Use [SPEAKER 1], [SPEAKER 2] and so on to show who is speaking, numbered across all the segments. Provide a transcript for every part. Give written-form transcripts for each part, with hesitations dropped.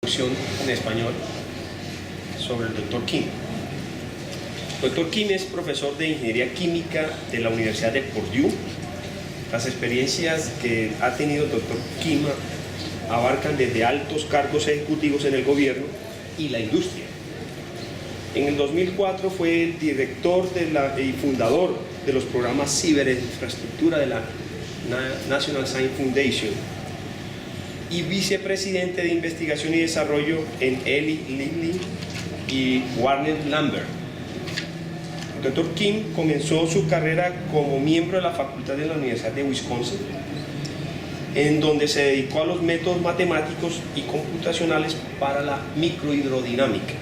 [SPEAKER 1] En español sobre el Dr. Kim. Dr. Kim es profesor de Ingeniería Química de la Universidad de Purdue. Las experiencias que ha tenido el Dr. Kim abarcan desde altos cargos ejecutivos en el gobierno y la industria. En el 2004 fue el director y fundador de los programas Ciberinfraestructura de la National Science Foundation y vicepresidente de Investigación y Desarrollo en Eli Lilly y Warner Lambert. El Dr. Kim comenzó su carrera como miembro de la facultad de la Universidad de Wisconsin, en donde se dedicó a los métodos matemáticos y computacionales para la microhidrodinámica.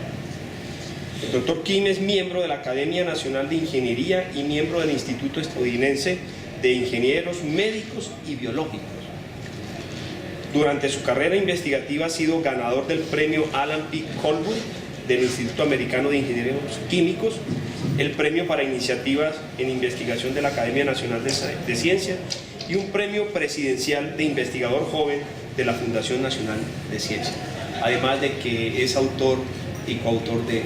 [SPEAKER 1] El Dr. Kim es miembro de la Academia Nacional de Ingeniería y miembro del Instituto Estadounidense de Ingenieros Médicos y Biológicos. Durante su carrera investigativa ha sido ganador del premio Alan P. Colburn del Instituto Americano de Ingenieros Químicos, el premio para iniciativas en investigación de la Academia Nacional de Ciencias y un premio presidencial de investigador joven de la Fundación Nacional de Ciencias, además de que es autor y coautor de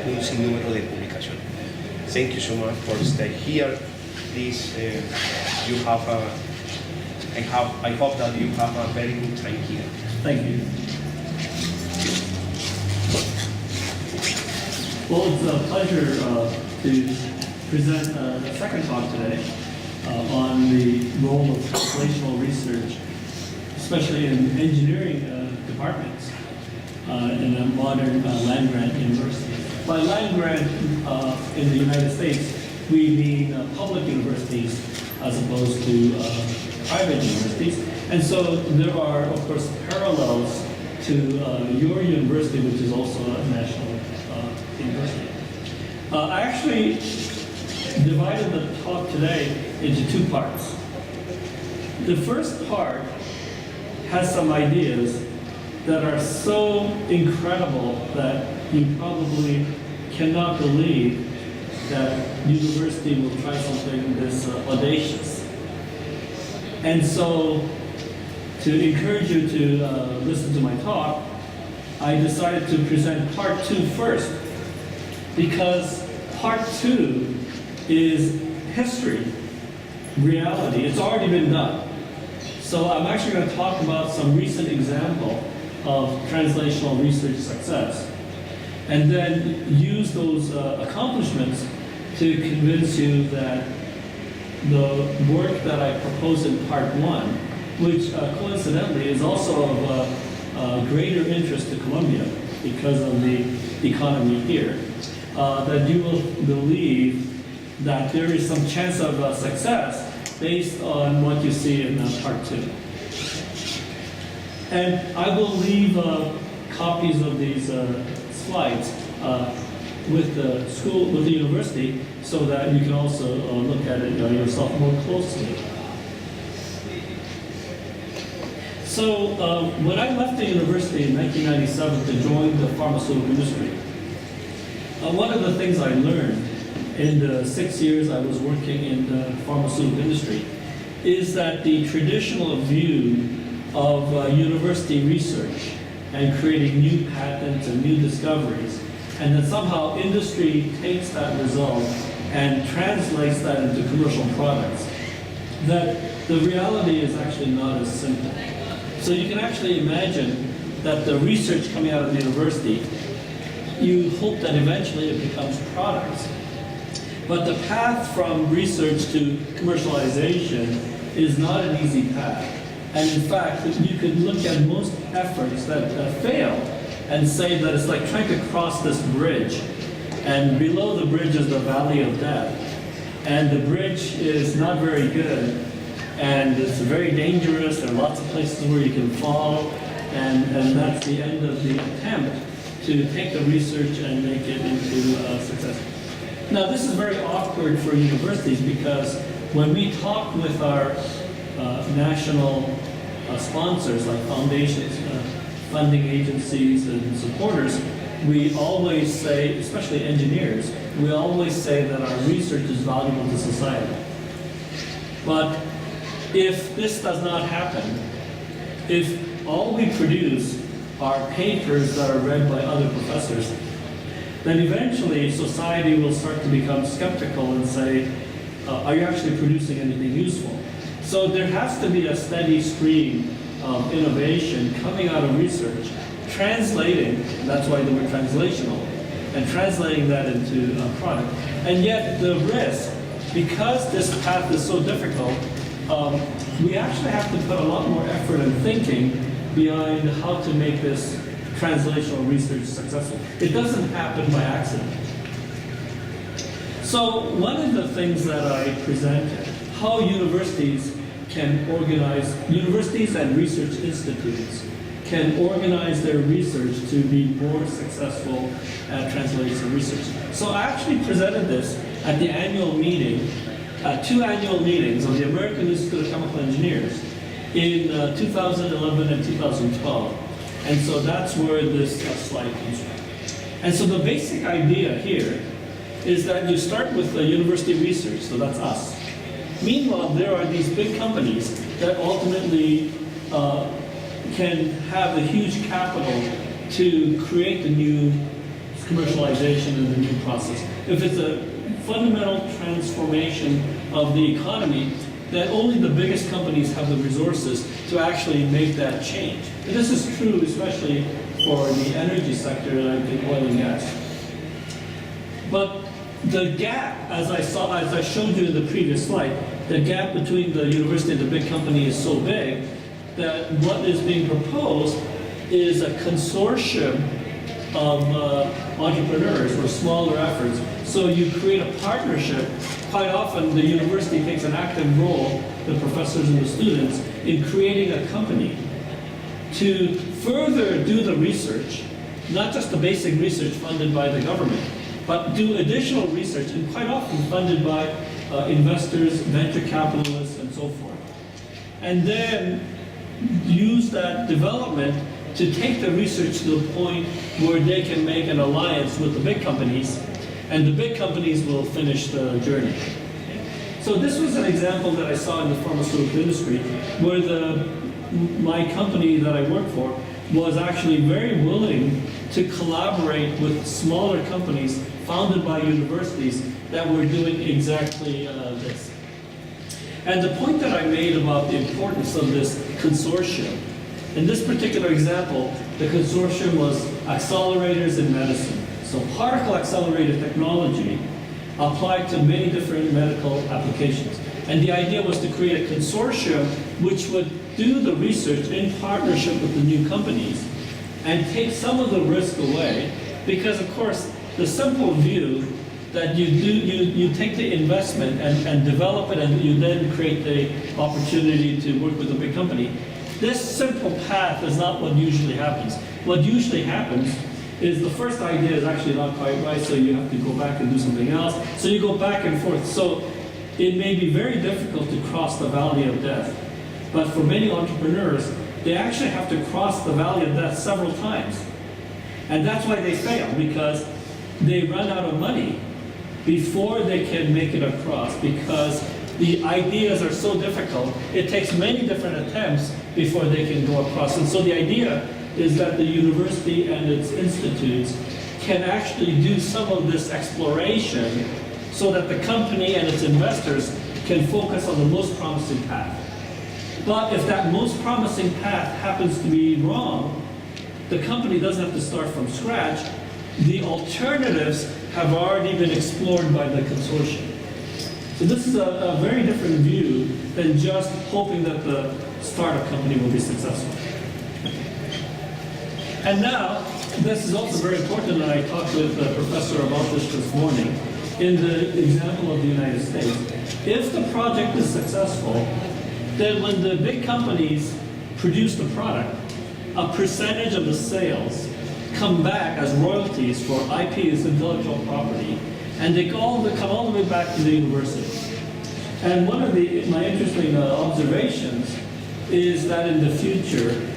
[SPEAKER 1] un sinnúmero de publicaciones. Thank you so much for staying here. Please, you have I hope that you have a very good time here.
[SPEAKER 2] Thank you. Well, it's a pleasure to present the second talk today on the role of translational research, especially in engineering departments in a modern land-grant university. By land-grant in the United States, we mean public universities as opposed to private universities. And so there are, of course, parallels to your university, which is also a national university. I actually divided the talk today into two parts. The first part has some ideas that are so incredible that you probably cannot believe that university will try something this audacious. And so, to encourage you to listen to my talk, I decided to present part two first, because part two is history, reality. It's already been done. So I'm actually going to talk about some recent example of translational research success, and then use those accomplishments to convince you that the work that I proposed in part one, which coincidentally is also of greater interest to Columbia because of the economy here, that you will believe that there is some chance of success based on what you see in part two. And I will leave copies of these slides with the school, with the university, so that you can also look at it yourself more closely. So when I left the university in 1997 to join the pharmaceutical industry, one of the things I learned in the 6 years I was working in the pharmaceutical industry is that the traditional view of university research and creating new patents and new discoveries, and that somehow industry takes that result and translates that into commercial products, that the reality is actually not as simple. So you can actually imagine that the research coming out of the university, you hope that eventually it becomes products. But the path from research to commercialization is not an easy path. And in fact, you could look at most efforts that fail and say that it's like trying to cross this bridge, and below the bridge is the valley of death. And the bridge is not very good, and it's very dangerous. There are lots of places where you can fall, and that's the end of the attempt to take the research and make it into success. Now, this is very awkward for universities, because when we talk with our national sponsors, like foundations, funding agencies, and supporters, we always say, especially engineers, we always say that our research is valuable to society. But if this does not happen, if all we produce are papers that are read by other professors, then eventually society will start to become skeptical and say, are you actually producing anything useful? So there has to be a steady stream of innovation coming out of research, translating, that's why the word translational, and translating that into a product. And yet the risk, because this path is so difficult, we actually have to put a lot more effort and thinking behind how to make this translational research successful. It doesn't happen by accident. So one of the things that I presented, how universities can organize, universities and research institutes can organize their research to be more successful at translational research. So I actually presented this at the annual meeting, 2 annual meetings of the American Institute of Chemical Engineers in 2011 and 2012. And so that's where this slide comes from. And so the basic idea here is that you start with the university research, so that's us. Meanwhile, there are these big companies that ultimately can have the huge capital to create the new commercialization and the new process. If it's a fundamental transformation of the economy, then only the biggest companies have the resources to actually make that change. And this is true especially for the energy sector, like in oil and gas. But the gap, as I showed you in the previous slide, the gap between the university and the big company is so big that what is being proposed is a consortium of entrepreneurs or smaller efforts. So you create a partnership. Quite often the university takes an active role, the professors and the students, in creating a company to further do the research, not just the basic research funded by the government, but do additional research, and quite often funded by investors, venture capitalists, and so forth. And then use that development to take the research to the point where they can make an alliance with the big companies, and the big companies will finish the journey. So this was an example that I saw in the pharmaceutical industry, where my company that I work for was actually very willing to collaborate with smaller companies founded by universities that were doing exactly this. And the point that I made about the importance of this consortium, in this particular example, the consortium was accelerators in medicine. So particle accelerated technology applied to many different medical applications. And the idea was to create a consortium which would do the research in partnership with the new companies and take some of the risk away, because of course the simple view that you take the investment and develop it, and you then create the opportunity to work with a big company. This simple path is not what usually happens. What usually happens is the first idea is actually not quite right, so you have to go back and do something else. So you go back and forth. So it may be very difficult to cross the valley of death. But for many entrepreneurs, they actually have to cross the valley of death several times. And that's why they fail, because they run out of money before they can make it across, because the ideas are so difficult. It takes many different attempts before they can go across. And so the idea is that the university and its institutes can actually do some of this exploration so that the company and its investors can focus on the most promising path. But if that most promising path happens to be wrong, the company doesn't have to start from scratch. The alternatives have already been explored by the consortium. So this is a very different view than just hoping that the startup company will be successful. And now, this is also very important, and I talked with the professor about this morning, in the example of the United States. If the project is successful, then when the big companies produce the product, a percentage of the sales come back as royalties for IP, as intellectual property, and they come all the way back to the university. And one of my interesting observations is that in the future,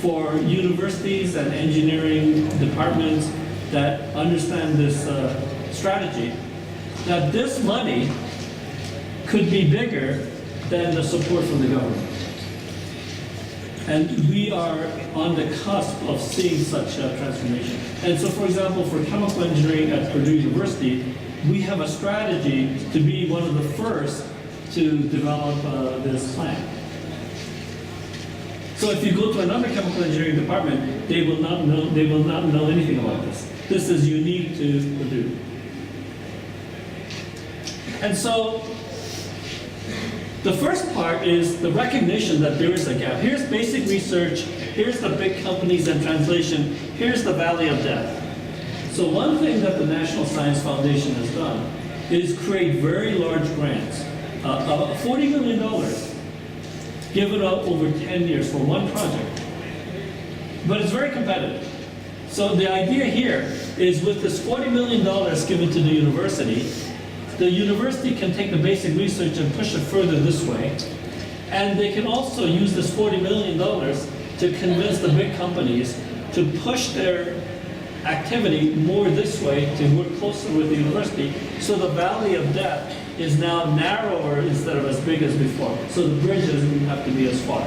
[SPEAKER 2] for universities and engineering departments that understand this strategy, that this money could be bigger than the support from the government. And we are on the cusp of seeing such a transformation. And so, for example, for chemical engineering at Purdue University, we have a strategy to be one of the first to develop this plan. So if you go to another chemical engineering department, they will not know anything about this. This is unique to Purdue. And so the first part is the recognition that there is a gap. Here's basic research, here's the big companies and translation, here's the valley of death. So one thing that the National Science Foundation has done is create very large grants. $40 million given up over 10 years for one project. But it's very competitive. So the idea here is with this $40 million given to the university can take the basic research and push it further this way. And they can also use this $40 million to convince the big companies to push their activity more this way, to work closer with the university, so the valley of death is now narrower instead of as big as before. So the bridge doesn't have to be as far.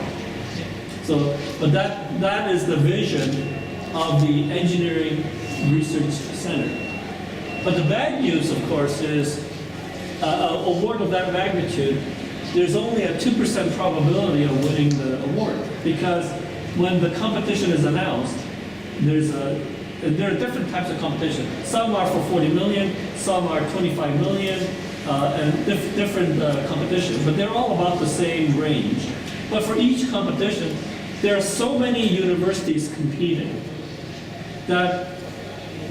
[SPEAKER 2] So, but that is the vision of the Engineering Research Center. But the bad news, of course, is an award of that magnitude, there's only a 2% probability of winning the award, because when the competition is announced, there are different types of competition. Some are for 40 million, some are 25 million, and different competition, but they're all about the same range. But for each competition, there are so many universities competing that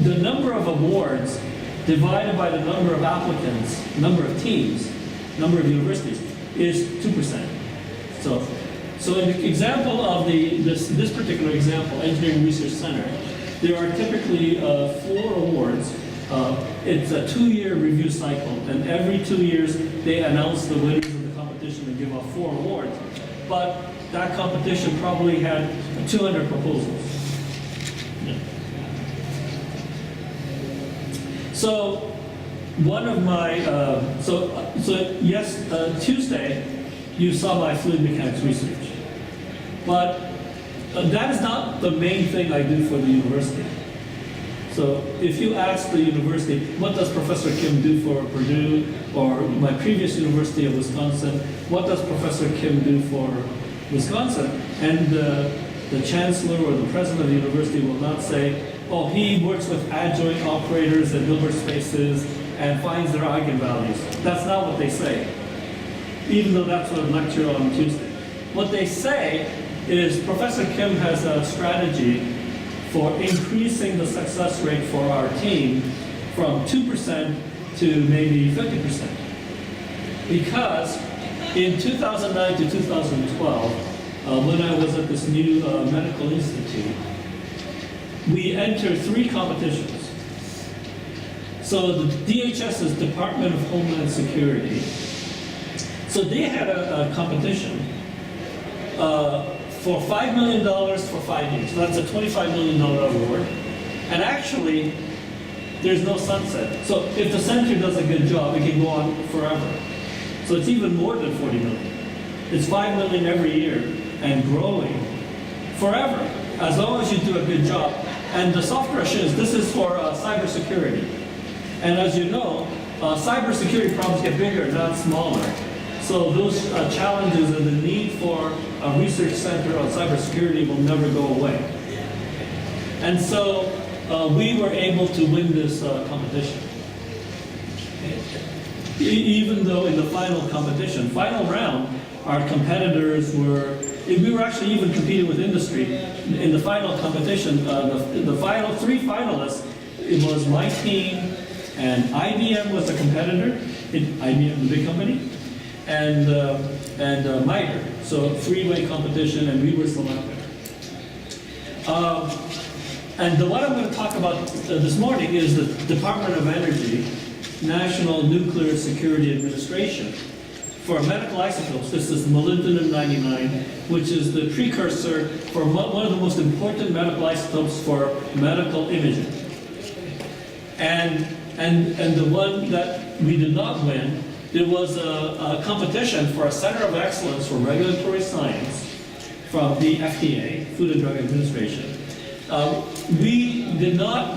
[SPEAKER 2] the number of awards divided by the number of applicants, number of teams, number of universities, is 2%. So in the example of this particular example, Engineering Research Center, there are typically 4 awards. It's a 2-year review cycle, and every 2 years they announce the winners of the competition and give out 4 awards. But that competition probably had 200 proposals. Yeah. So one of my, Tuesday you saw my fluid mechanics research. But that is not the main thing I do for the university. So if you ask the university, what does Professor Kim do for Purdue, or my previous University of Wisconsin, what does Professor Kim do for Wisconsin? And the chancellor or the president of the university will not say, oh, he works with adjoint operators and Hilbert spaces and finds their eigenvalues. That's not what they say, even though that's what I lecture on Tuesday. What they say is Professor Kim has a strategy for increasing the success rate for our team from 2% to maybe 50%. Because in 2009 to 2012, when I was at this new medical institute, we entered 3 competitions. So the DHS is Department of Homeland Security. So they had a competition for $5 million for 5 years. So that's a $25 million award. And actually, there's no sunset. So if the center does a good job, it can go on forever. So it's even more than 40 million. It's 5 million every year and growing forever, as long as you do a good job. And the soft brush this is for cybersecurity. And as you know, cybersecurity problems get bigger, not smaller. So those challenges and the need for a research center on cybersecurity will never go away. And so we were able to win this competition. Even though in the final competition, final round, our competitors we were actually even competing with industry. In the final competition, the final 3 finalists, it was my team, and IBM was a competitor, IBM, the big company, and MITRE. So 3-way competition, and we were selected. And what I'm going to talk about this morning is the Department of Energy, National Nuclear Security Administration. For medical isotopes, this is molybdenum-99, which is the precursor for one of the most important medical isotopes for medical imaging. And the one that we did not win, there was a competition for a Center of Excellence for Regulatory Science from the FDA, Food and Drug Administration.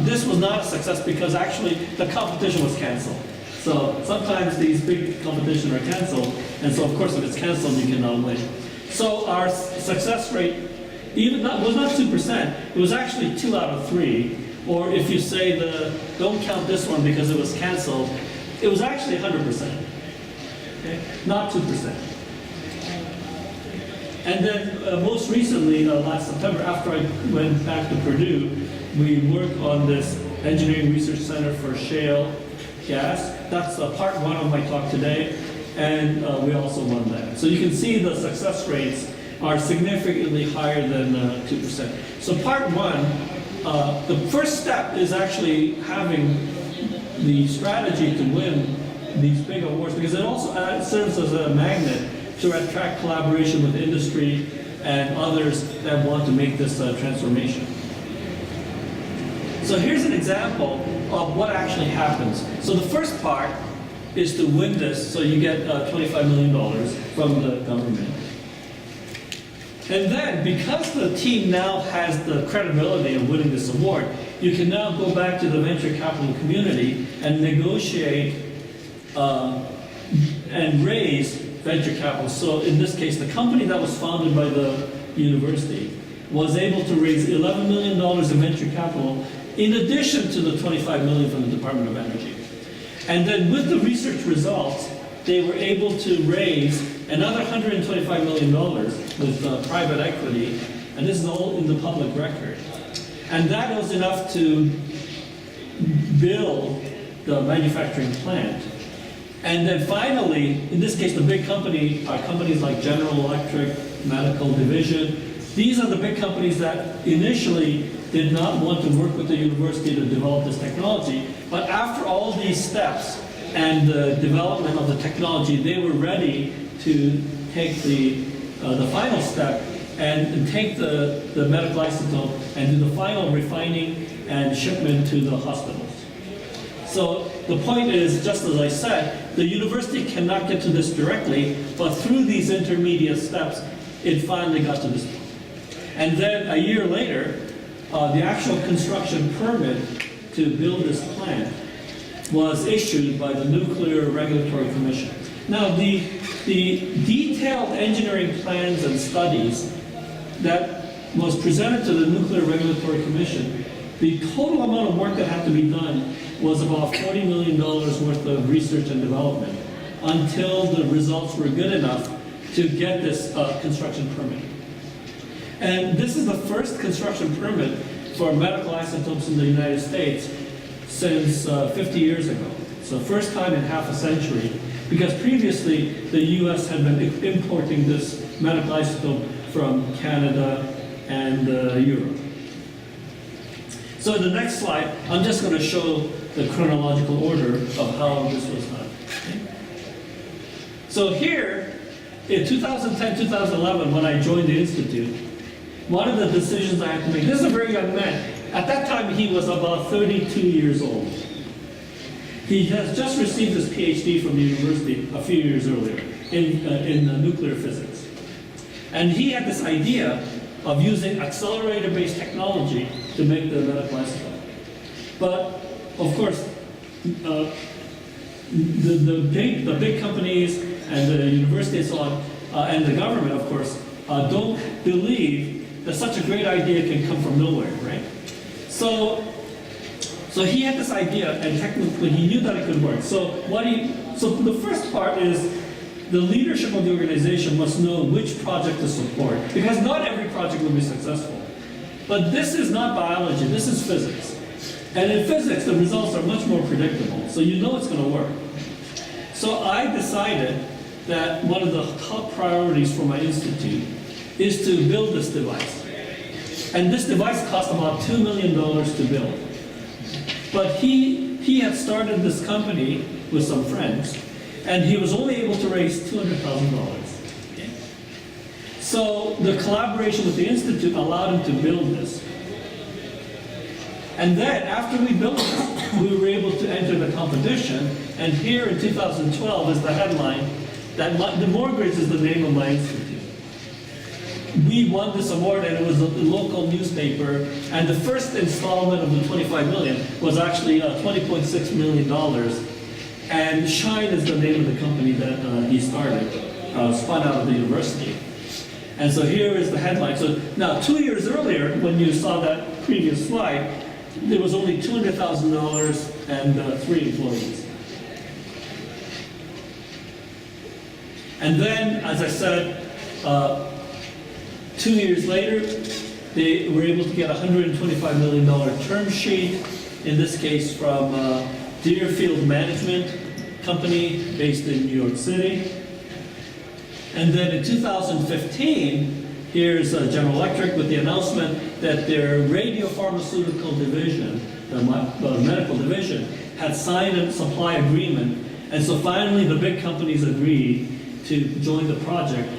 [SPEAKER 2] This was not a success because actually the competition was canceled. So sometimes these big competitions are canceled, and so of course if it's canceled, you cannot win. So our success rate was not 2%, it was actually 2 out of 3. Or if you say don't count this one because it was canceled, it was actually 100%, okay? Not 2%. And then most recently, last September, after I went back to Purdue, we worked on this Engineering Research Center for Shale Gas. That's part one of my talk today, and we also won that. So you can see the success rates are significantly higher than 2%. So part one, the first step is actually having the strategy to win these big awards, because it also serves as a magnet to attract collaboration with industry and others that want to make this transformation. So here's an example of what actually happens. So the first part is to win this, so you get $25 million from the government. And then, because the team now has the credibility of winning this award, you can now go back to the venture capital community and negotiate and raise venture capital. So in this case, the company that was founded by the university was able to raise $11 million in venture capital in addition to the $25 million from the Department of Energy. And then with the research results, they were able to raise another $125 million with private equity, and this is all in the public record. And that was enough to build the manufacturing plant. And then finally, in this case, the big company are companies like General Electric, Medical Division. These are the big companies that initially did not want to work with the university to develop this technology, but after all these steps and the development of the technology, they were ready to take the final step and take the medical isotope and do the final refining and shipment to the hospitals. So the point is, just as I said, the university cannot get to this directly, but through these intermediate steps, it finally got to this point. And then a year later, the actual construction permit to build this plant was issued by the Nuclear Regulatory Commission. Now, the detailed engineering plans and studies that was presented to the Nuclear Regulatory Commission, the total amount of work that had to be done was about $40 million worth of research and development until the results were good enough to get this construction permit. And this is the first construction permit for medical isotopes in the United States since 50 years ago. So first time in half a century, because previously the US had been importing this medical isotope from Canada and Europe. So in the next slide, I'm just going to show the chronological order of how this was done. Okay? So here, in 2010, 2011, when I joined the Institute, one of the decisions I had to make, this is a very young man. At that time, he was about 32 years old. He has just received his PhD from the university a few years earlier in nuclear physics. And he had this idea of using accelerator-based technology to make the medical isotope. But, of course, the big companies and the university and so on, and the government, of course, don't believe that such a great idea can come from nowhere, right? So he had this idea, and technically he knew that it could work. So the first part is the leadership of the organization must know which project to support, because not every project will be successful. But this is not biology, this is physics. And in physics, the results are much more predictable, so you know it's going to work. So I decided that one of the top priorities for my institute is to build this device. And this device cost about $2 million to build. But he had started this company with some friends, and he was only able to raise $200,000. So the collaboration with the Institute allowed him to build this. And then, after we built this, we were able to enter the competition, and here in 2012 is the headline that the Morgridge is the name of my institute. we won this award, and it was a local newspaper, and the first installment of the 25 million was actually $20.6 million. And Shine is the name of the company that he started, spun out of the university. And so here is the headline. So now, 2 years earlier, when you saw that previous slide, there was only $200,000 and 3 employees. And then, as I said, 2 years later, they were able to get a $125 million term sheet, in this case from Deerfield Management Company based in New York City. And then in 2015, here's General Electric with the announcement that their radiopharmaceutical division, the medical division, had signed a supply agreement. And so finally the big companies agreed to join the project.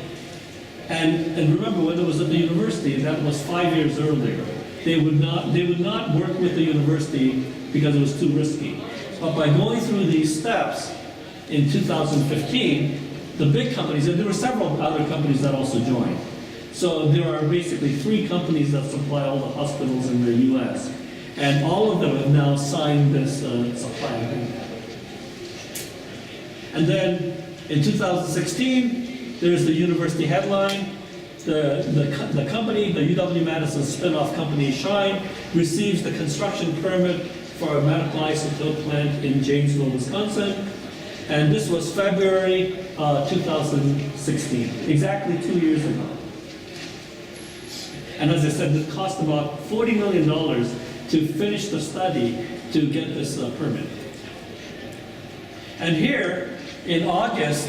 [SPEAKER 2] And remember, when it was at the university, that was 5 years earlier. They would not work with the university because it was too risky. But by going through these steps in 2015, the big companies, and there were several other companies that also joined. So there are basically 3 companies that supply all the hospitals in the US. And all of them have now signed this supply agreement. And then in 2016, there's the university headline. The company, the UW-Madison spin-off company Shine, receives the construction permit for a medical isotope plant in Janesville, Wisconsin. And this was February 2016, exactly 2 years ago. And as I said, it cost about $40 million to finish the study to get this permit. And here, in August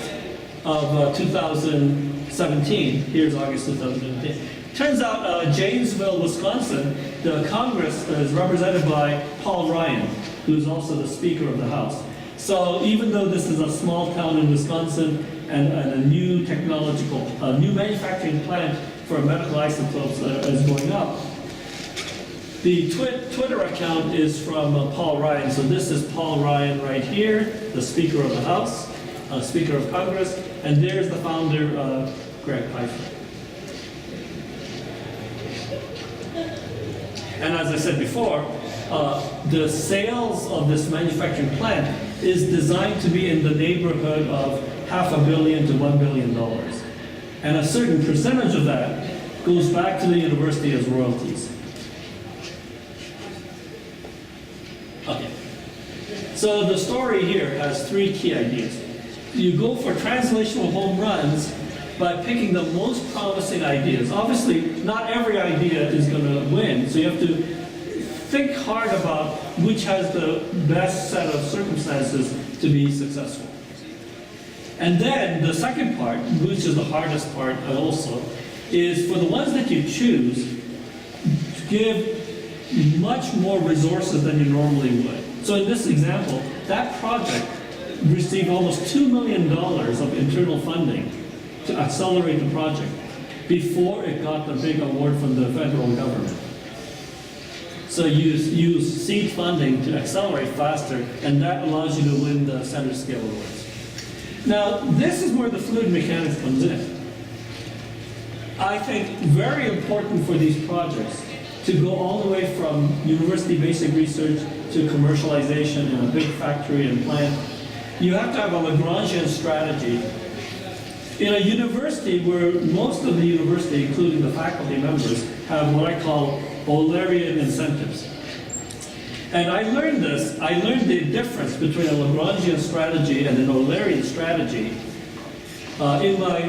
[SPEAKER 2] of 2017, here's August 2017, turns out Janesville, Wisconsin, the Congress is represented by Paul Ryan, who's also the Speaker of the House. So even though this is a small town in Wisconsin and a new new manufacturing plant for medical isotopes is going up, the Twitter account is from Paul Ryan. So this is Paul Ryan right here, the Speaker of the House, Speaker of Congress, and there's the founder, Greg Pfeiffer. And as I said before, the sales of this manufacturing plant is designed to be in the neighborhood of $500 million to $1 billion. And a certain percentage of that goes back to the university as royalties. Okay. So the story here has 3 key ideas. You go for translational home runs by picking the most promising ideas. Obviously, not every idea is going to win, so you have to think hard about which has the best set of circumstances to be successful. And then the second part, which is the hardest part also, is for the ones that you choose, give much more resources than you normally would. So in this example, that project received almost $2 million of internal funding to accelerate the project before it got the big award from the federal government. So use seed funding to accelerate faster, and that allows you to win the center scale awards. Now, this is where the fluid mechanics comes in. I think very important for these projects to go all the way from university basic research to commercialization in a big factory and plant. You have to have a Lagrangian strategy. In a university where most of the university, including the faculty members, have what I call Eulerian incentives. And I learned this. I learned the difference between a Lagrangian strategy and an Eulerian strategy in my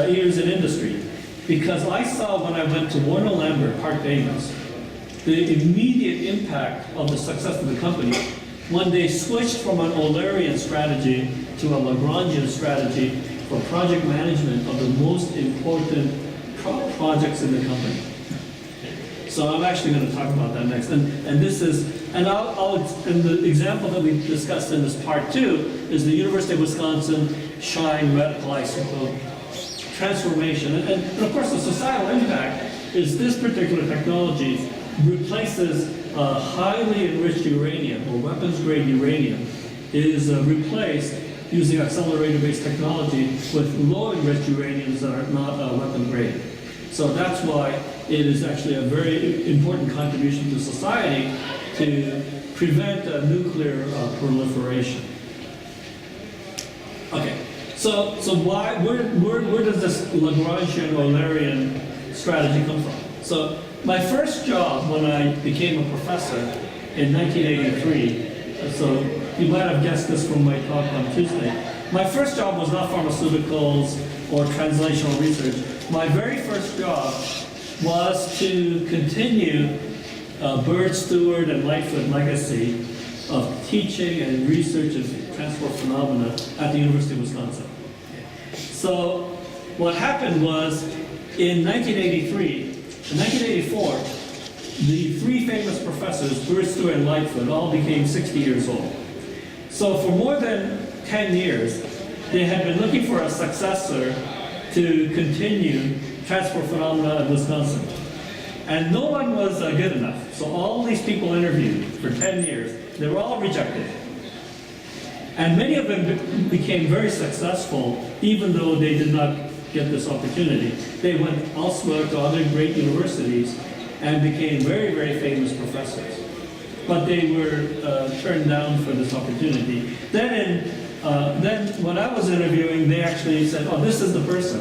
[SPEAKER 2] years in industry. Because I saw when I went to Warner Lambert, Hart Davis, the immediate impact of the success of the company when they switched from an Eulerian strategy to a Lagrangian strategy for project management of the most important projects in the company. So I'm actually going to talk about that next. And this is, and the example that we discussed in this part 2 is the University of Wisconsin Shine medical isotope transformation. And of course the societal impact is this particular technology replaces highly enriched uranium, or weapons-grade uranium, is replaced using accelerator-based technology with low-enriched uraniums that are not weapon-grade. So that's why it is actually a very important contribution to society to prevent nuclear proliferation. Okay, so where does this Lagrangian Eulerian strategy come from? So my first job when I became a professor in 1983, so you might have guessed this from my talk on Tuesday, my first job was not pharmaceuticals or translational research. My very first job was to continue Bird, Stewart, and Lightfoot legacy of teaching and research of transport phenomena at the University of Wisconsin. So what happened was in 1984, the three famous professors, Bird, Stewart, and Lightfoot, all became 60 years old. So for more than 10 years, they had been looking for a successor to continue transport phenomena in Wisconsin. And no one was good enough. So all these people interviewed for 10 years, they were all rejected. And many of them became very successful, even though they did not get this opportunity. They went elsewhere to other great universities and became very, very famous professors. But they were turned down for this opportunity. Then when I was interviewing, they actually said, oh, this is the person.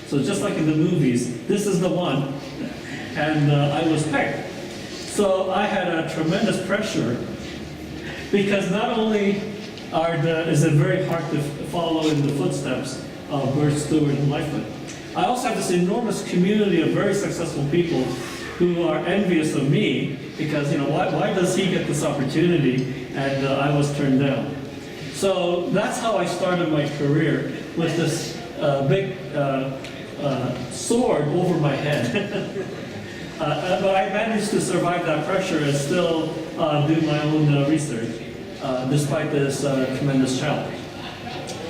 [SPEAKER 2] So just like in the movies, this is the one. And I was picked. So I had a tremendous pressure because not only is it very hard to follow in the footsteps of Bird, Stewart, and Lightfoot, I also have this enormous community of very successful people who are envious of me because, why does he get this opportunity and I was turned down? So that's how I started my career, with this big sword over my head. But I managed to survive that pressure and still do my own research, despite this tremendous challenge.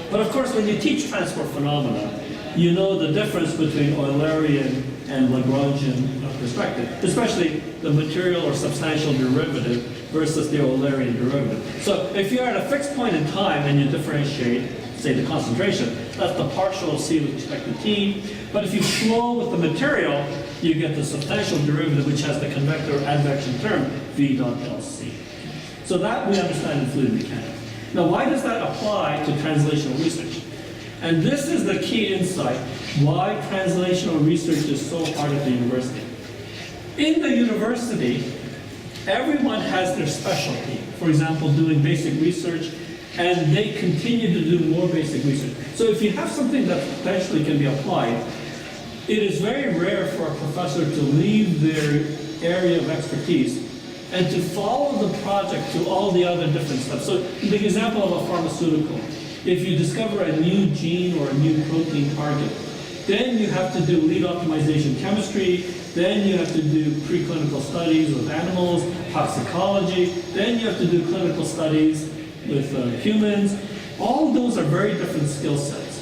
[SPEAKER 2] But of course, when you teach transport phenomena, you know the difference between Eulerian and Lagrangian perspective, especially the material or substantial derivative versus the Eulerian derivative. So if you're at a fixed point in time and you differentiate, say, the concentration, that's the partial of C with respect to T. But if you flow with the material, you get the substantial derivative, which has the convector advection term, V dot LC. So that we understand in fluid mechanics. Now, why does that apply to translational research? And this is the key insight, why translational research is so hard at the university. In the university, everyone has their specialty. For example, doing basic research, and they continue to do more basic research. So if you have something that potentially can be applied, it is very rare for a professor to leave their area of expertise and to follow the project to all the other different steps. So the example of a pharmaceutical, if you discover a new gene or a new protein target, then you have to do lead optimization chemistry, then you have to do preclinical studies with animals, toxicology, then you have to do clinical studies with humans. All those are very different skill sets.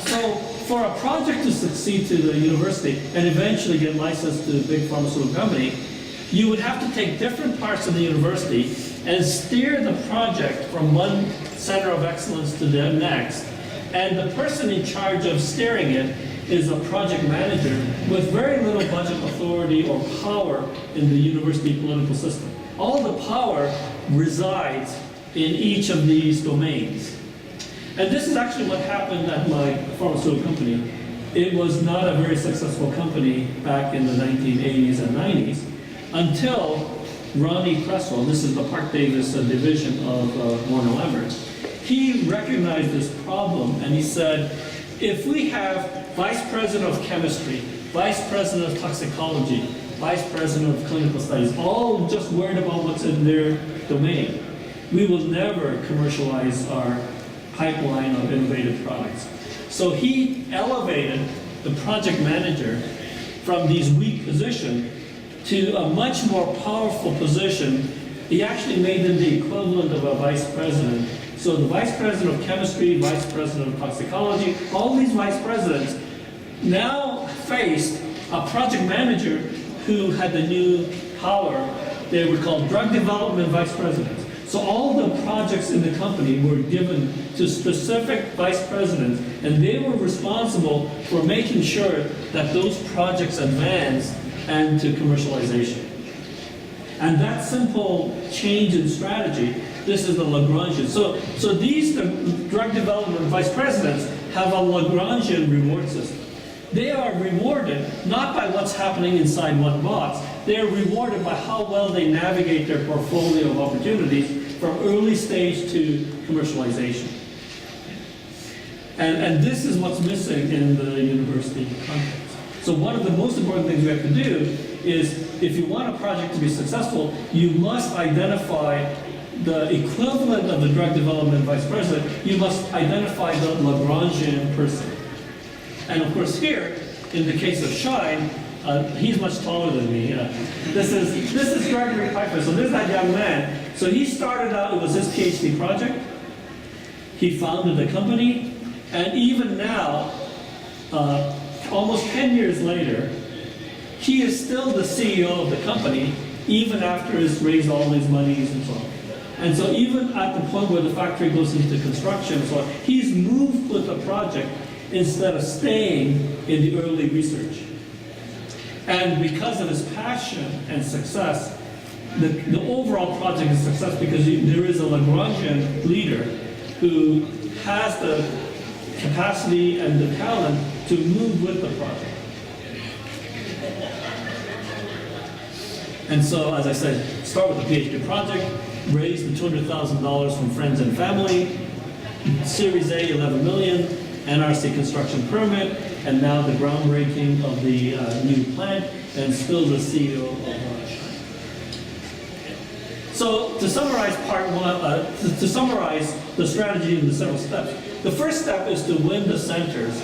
[SPEAKER 2] So for a project to succeed to the university and eventually get licensed to a big pharmaceutical company, you would have to take different parts of the university and steer the project from one center of excellence to the next. And the person in charge of steering it is a project manager with very little budget authority or power in the university political system. All the power resides in each of these domains. And this is actually what happened at my pharmaceutical company. It was not a very successful company back in the 1980s and 90s until Ronnie Cresswell, this is the Park Davis division of Warner Lambert, he recognized this problem and he said, if we have vice president of chemistry, vice president of toxicology, vice president of clinical studies, all just worried about what's in their domain, we will never commercialize our pipeline of innovative products. So he elevated the project manager from these weak positions to a much more powerful position. He actually made them the equivalent of a vice president. So the vice president of chemistry, vice president of toxicology, all these vice presidents now faced a project manager who had the new power. They were called drug development vice presidents. So all the projects in the company were given to specific vice presidents, and they were responsible for making sure that those projects advanced and to commercialization. And that simple change in strategy, this is the Lagrangian. So these drug development vice presidents have a Lagrangian reward system. They are rewarded not by what's happening inside one box, they are rewarded by how well they navigate their portfolio of opportunities from early stage to commercialization. And this is what's missing in the university context. So one of the most important things we have to do is, if you want a project to be successful, you must identify the equivalent of the drug development vice president. You must identify the Lagrangian person. And of course here, in the case of Shine, he's much taller than me. This is Gregory Piper, so this is that young man. So he started out, it was his PhD project. He founded the company, and even now, almost 10 years later, he is still the CEO of the company, even after he's raised all these monies and so on. And so even at the point where the factory goes into construction and so on, he's moved with the project instead of staying in the early research. And because of his passion and success, the overall project is success because there is a Lagrangian leader who has the capacity and the talent to move with the project. And so, as I said, start with a PhD project, raise the $200,000 from friends and family, Series A, 11 million, NRC construction permit, and now the groundbreaking of the new plant, and still the CEO of Shine. So to summarize part one, to summarize the strategy in the several steps, the first step is to win the centers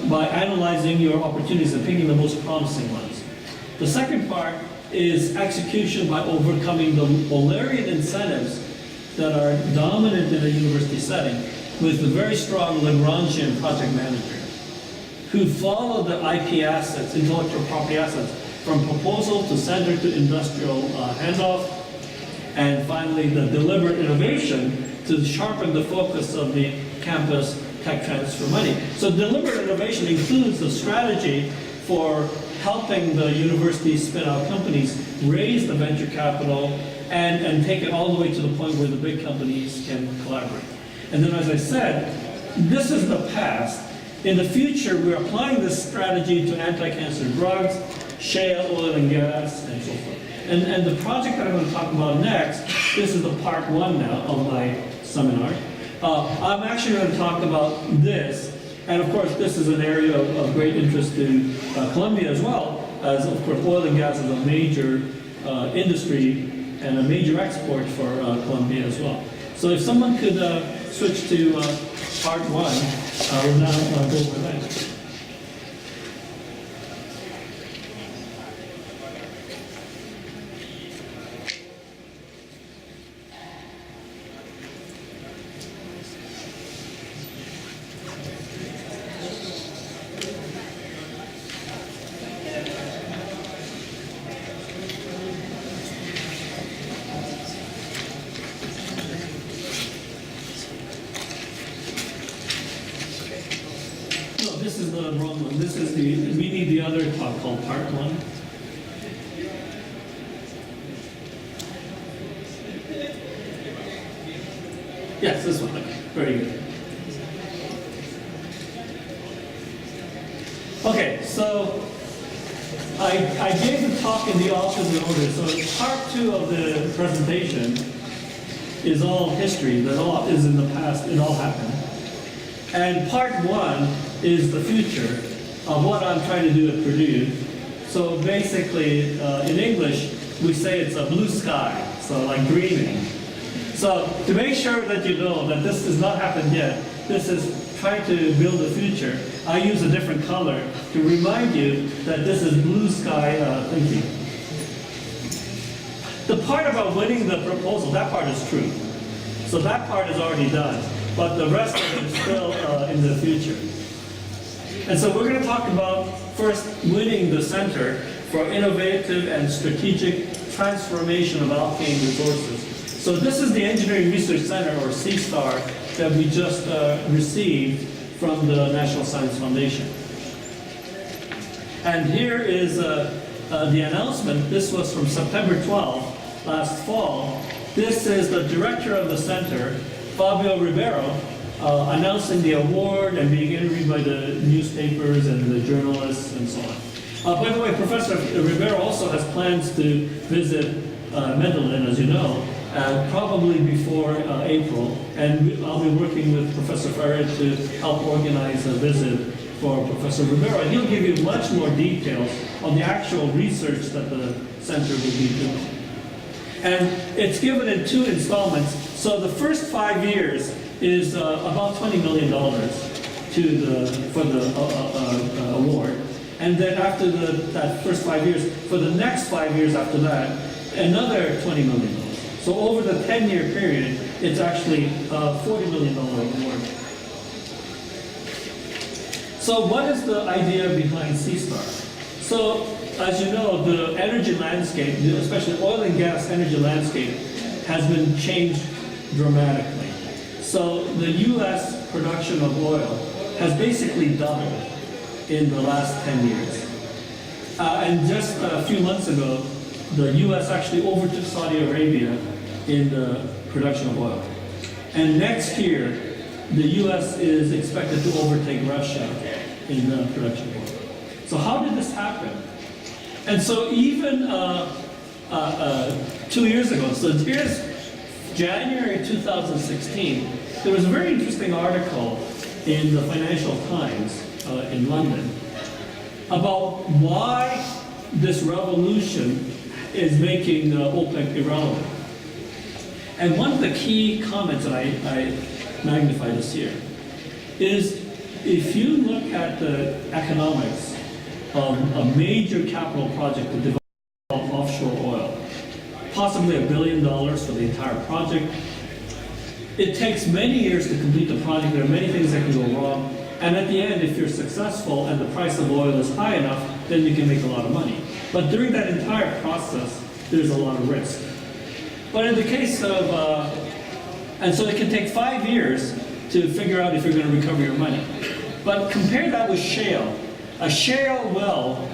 [SPEAKER 2] by analyzing your opportunities and picking the most promising ones. The second part is execution by overcoming the Eulerian incentives that are dominant in a university setting with a very strong Lagrangian project manager who follow the IP assets, intellectual property assets, from proposal to center to industrial handoff, and finally the deliberate innovation to sharpen the focus of the campus tech transfer money. So deliberate innovation includes the strategy for helping the university spin out companies, raise the venture capital, and take it all the way to the point where the big companies can collaborate. And then, as I said, this is the past. In the future, we're applying this strategy to anti-cancer drugs, shale, oil and gas, and so forth. And the project that I'm going to talk about next, this is the part one now of my seminar. I'm actually going to talk about this. And of course, this is an area of great interest to Columbia as well, as of course oil and gas is a major industry and a major export for Columbia as well. So if someone could switch to part one, we'll now go over that. This is the wrong one. This is we need the other talk called part one. Yes, this one. Very good. Okay, so I gave the talk in the opposite order. So part two of the presentation is all history. That all is in the past. It all happened. And part one is the future of what I'm trying to do at Purdue. So basically, in English, we say it's a blue sky, so like dreaming. So to make sure that you know that this has not happened yet, this is trying to build a future, I use a different color to remind you that this is blue sky thinking. The part about winning the proposal, that part is true. So that part is already done. But the rest of it is still in the future. And so we're going to talk about first winning the center for innovative and strategic transformation of alkane resources. So this is the Engineering Research Center, or CSTAR, that we just received from the National Science Foundation. And here is the announcement. This was from September 12th, last fall. This is the director of the center, Fabio Ribeiro, announcing the award and being interviewed by the newspapers and the journalists and so on. By the way, Professor Ribeiro also has plans to visit Medellin, as you know, probably before April, and I'll be working with Professor Ferrer to help organize a visit for Professor Ribeiro, and he'll give you much more details on the actual research that the center will be doing. And it's given in 2 installments, so the first 5 years is about $20 million for the award, and then after that first 5 years, for the next 5 years after that, another $20 million. So over the 10-year period, it's actually a $40 million award. So what is the idea behind CSTAR? So as you know, the energy landscape, especially oil and gas energy landscape, has been changed dramatically. So the U.S. production of oil has basically doubled in the last 10 years. And just a few months ago, the U.S. actually overtook Saudi Arabia in the production of oil. And next year, the U.S. is expected to overtake Russia in the production of oil. So how did this happen? And so even 2 years ago, so here's January 2016, there was a very interesting article in the Financial Times in London about why this revolution is making OPEC irrelevant. And one of the key comments that I magnified this year is, if you look at the economics of a major capital project to develop offshore oil, possibly $1 billion for the entire project, it takes many years to complete the project. There are many things that can go wrong. And at the end, if you're successful and the price of oil is high enough, then you can make a lot of money. But during that entire process, there's a lot of risk. But in the case of, and so it can take 5 years to figure out if you're going to recover your money. But compare that with shale. A shale well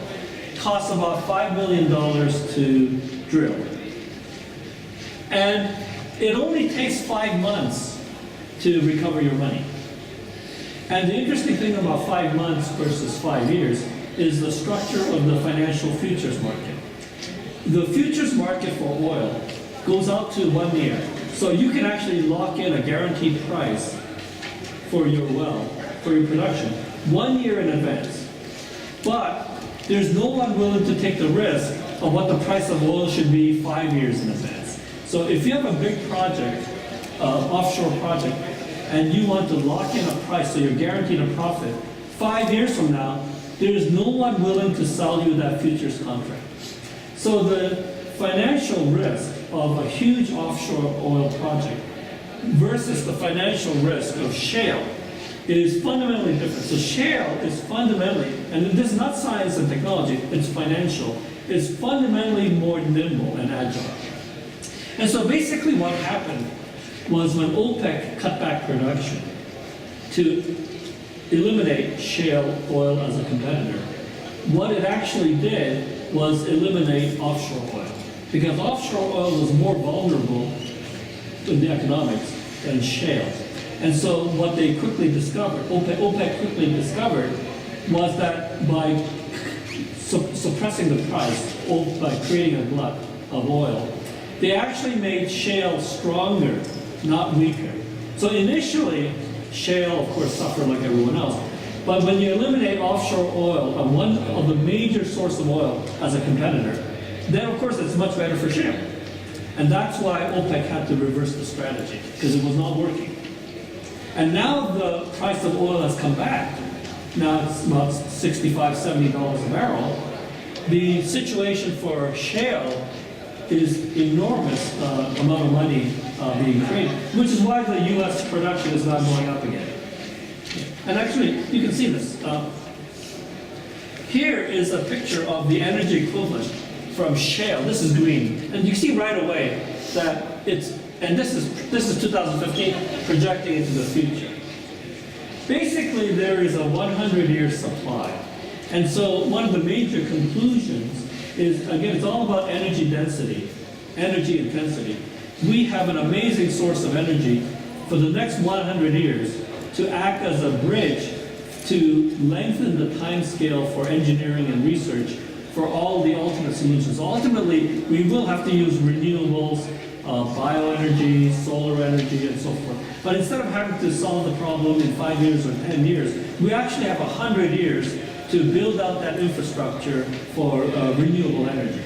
[SPEAKER 2] costs about $5 million to drill. And it only takes 5 months to recover your money. And the interesting thing about 5 months versus 5 years is the structure of the financial futures market. The futures market for oil goes out to 1 year. So you can actually lock in a guaranteed price for your well, for your production, 1 year in advance. But there's no one willing to take the risk of what the price of oil should be 5 years in advance. So if you have a big project, offshore project, and you want to lock in a price so you're guaranteed a profit, 5 years from now, there is no one willing to sell you that futures contract. So the financial risk of a huge offshore oil project versus the financial risk of shale is fundamentally different. So shale is fundamentally, and this is not science and technology, it's financial, is fundamentally more nimble and agile. And so basically what happened was when OPEC cut back production to eliminate shale oil as a competitor, what it actually did was eliminate offshore oil. Because offshore oil was more vulnerable in the economics than shale. And so what they quickly discovered, OPEC quickly discovered, was that by suppressing the price, by creating a glut of oil, they actually made shale stronger, not weaker. So initially, shale, of course, suffered like everyone else. But when you eliminate offshore oil, one of the major source of oil as a competitor, then of course it's much better for shale. And that's why OPEC had to reverse the strategy, because it was not working. And now the price of oil has come back. Now it's about $65, $70 a barrel. The situation for shale is enormous amount of money being created, which is why the U.S. production is not going up again. And actually, you can see this. Here is a picture of the energy equivalent from shale. This is green. And you see right away that and this is 2015, projecting into the future. Basically, there is a 100-year supply. And so one of the major conclusions is, again, it's all about energy density, energy intensity. We have an amazing source of energy for the next 100 years to act as a bridge to lengthen the time scale for engineering and research for all the ultimate solutions. Ultimately, we will have to use renewables, bioenergy, solar energy, and so forth. But instead of having to solve the problem in 5 years or 10 years, we actually have 100 years to build out that infrastructure for renewable energy.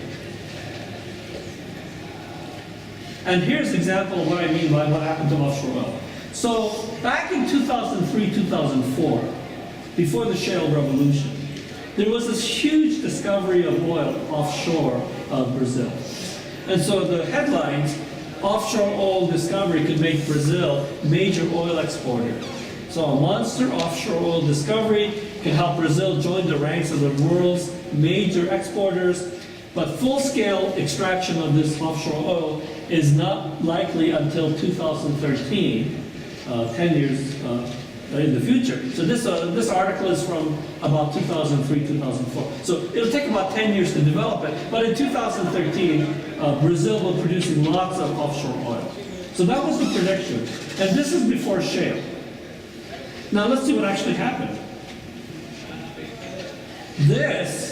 [SPEAKER 2] And here's an example of what I mean by what happened to offshore oil. So back in 2003, 2004, before the shale revolution, there was this huge discovery of oil offshore of Brazil. And so the headlines, offshore oil discovery could make Brazil major oil exporter. So a monster offshore oil discovery can help Brazil join the ranks of the world's major exporters, but full-scale extraction of this offshore oil is not likely until 2013, 10 years in the future. So this article is from about 2003, 2004. So it'll take about 10 years to develop it, but in 2013, Brazil will be producing lots of offshore oil. So that was the prediction. And this is before shale. Now let's see what actually happened. This